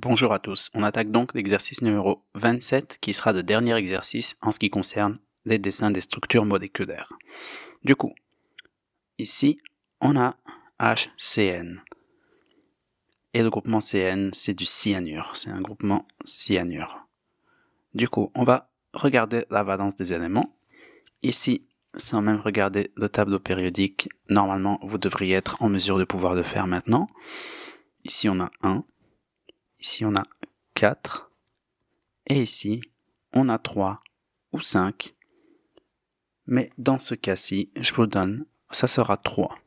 Bonjour à tous, on attaque donc l'exercice numéro 27 qui sera le dernier exercice en ce qui concerne les dessins des structures moléculaires. Du coup, ici, on a HCN. Et le groupement CN, c'est du cyanure, c'est un groupement cyanure. Du coup, on va regarder la valence des éléments. Ici, sans même regarder le tableau périodique, normalement, vous devriez être en mesure de pouvoir le faire maintenant. Ici, on a 1. Ici, on a 4. Et ici, on a 3 ou 5. Mais dans ce cas-ci, je vous le donne, ça sera 3.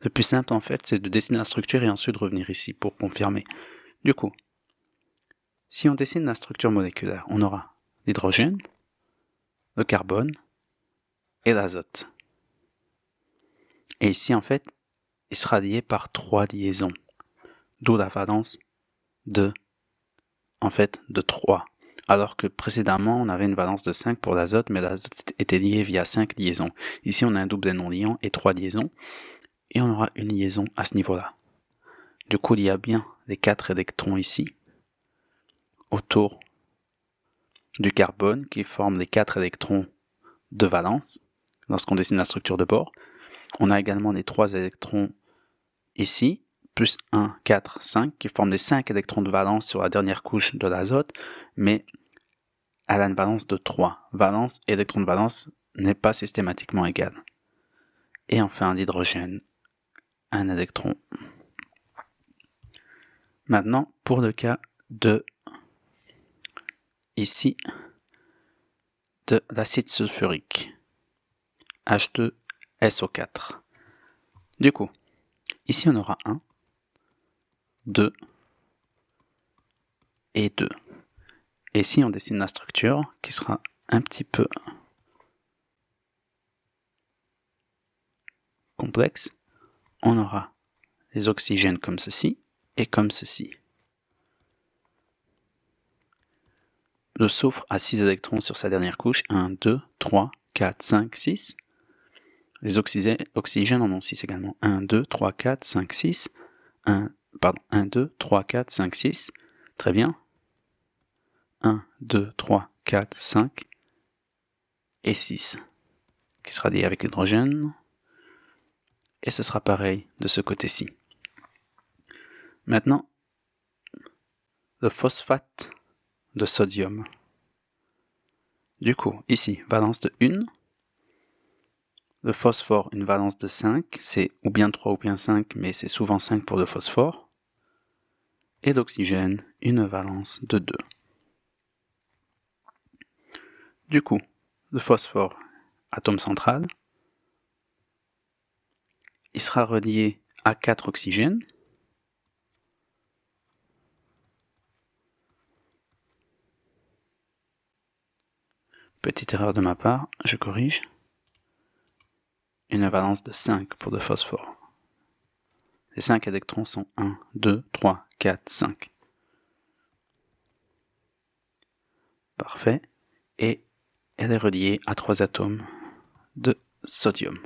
Le plus simple, en fait, c'est de dessiner la structure et ensuite revenir ici pour confirmer. Du coup, si on dessine la structure moléculaire, on aura l'hydrogène, le carbone et l'azote. Et ici, en fait, il sera lié par 3 liaisons, d'où la valence de 3. Alors que précédemment, on avait une valence de 5 pour l'azote, mais l'azote était lié via 5 liaisons. Ici, on a un double des non-liants et 3 liaisons, et on aura une liaison à ce niveau-là. Du coup, il y a bien les 4 électrons ici, autour du carbone, qui forment les 4 électrons de valence, lorsqu'on dessine la structure de bord. On a également les 3 électrons ici, plus 1, 4, 5, qui forment les 5 électrons de valence sur la dernière couche de l'azote, mais elle a une valence de 3. Valence et électron de valence n'est pas systématiquement égal. Et enfin, l'hydrogène, un électron. Maintenant, pour le cas de, ici, de l'acide sulfurique, H2SO4. Du coup, ici on aura 1, 2 et 2. Et ici on dessine la structure qui sera un petit peu complexe. On aura les oxygènes comme ceci et comme ceci. Le soufre a 6 électrons sur sa dernière couche, 1, 2, 3, 4, 5, 6. Les oxygènes en ont 6 également, 1, 2, 3, 4, 5, 6. 1, 2, 3, 4, 5, 6. Très bien. 1, 2, 3, 4, 5 et 6, qui sera lié avec l'hydrogène. Et ce sera pareil de ce côté-ci. Maintenant, le phosphate de sodium. Du coup, ici, valence de 1. Le phosphore, une valence de 5. C'est ou bien 3 ou bien 5, mais c'est souvent 5 pour le phosphore. Et l'oxygène, une valence de 2. Du coup, le phosphore, atome central, il sera relié à 4 oxygènes. Petite erreur de ma part, je corrige. Une valence de 5 pour le phosphore. Les 5 électrons sont 1, 2, 3, 4, 5. Parfait. Et elle est reliée à 3 atomes de sodium.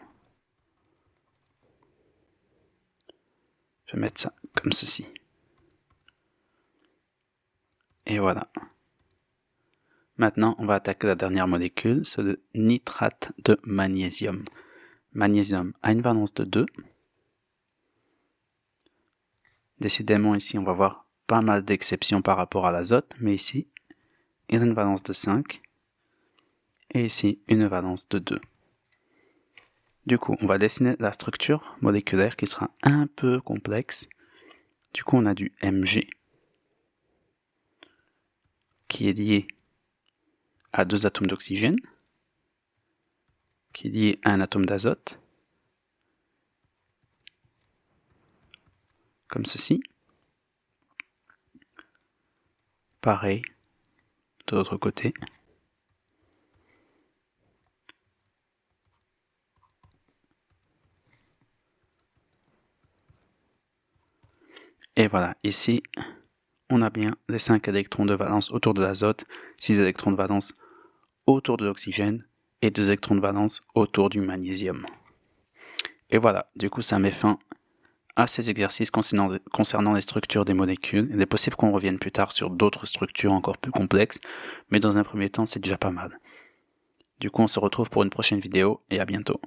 Je vais mettre ça comme ceci. Et voilà. Maintenant, on va attaquer la dernière molécule, c'est le nitrate de magnésium. Magnésium a une valence de 2. Décidément, ici, on va voir pas mal d'exceptions par rapport à l'azote, mais ici, il a une valence de 5. Et ici, une valence de 2. Du coup, on va dessiner la structure moléculaire qui sera un peu complexe. Du coup, on a du Mg qui est lié à 2 atomes d'oxygène, qui est lié à un atome d'azote, comme ceci. Pareil de l'autre côté. Et voilà, ici, on a bien les 5 électrons de valence autour de l'azote, 6 électrons de valence autour de l'oxygène et 2 électrons de valence autour du magnésium. Et voilà, du coup, ça met fin à ces exercices concernant les structures des molécules. Il est possible qu'on revienne plus tard sur d'autres structures encore plus complexes, mais dans un premier temps, c'est déjà pas mal. Du coup, on se retrouve pour une prochaine vidéo et à bientôt.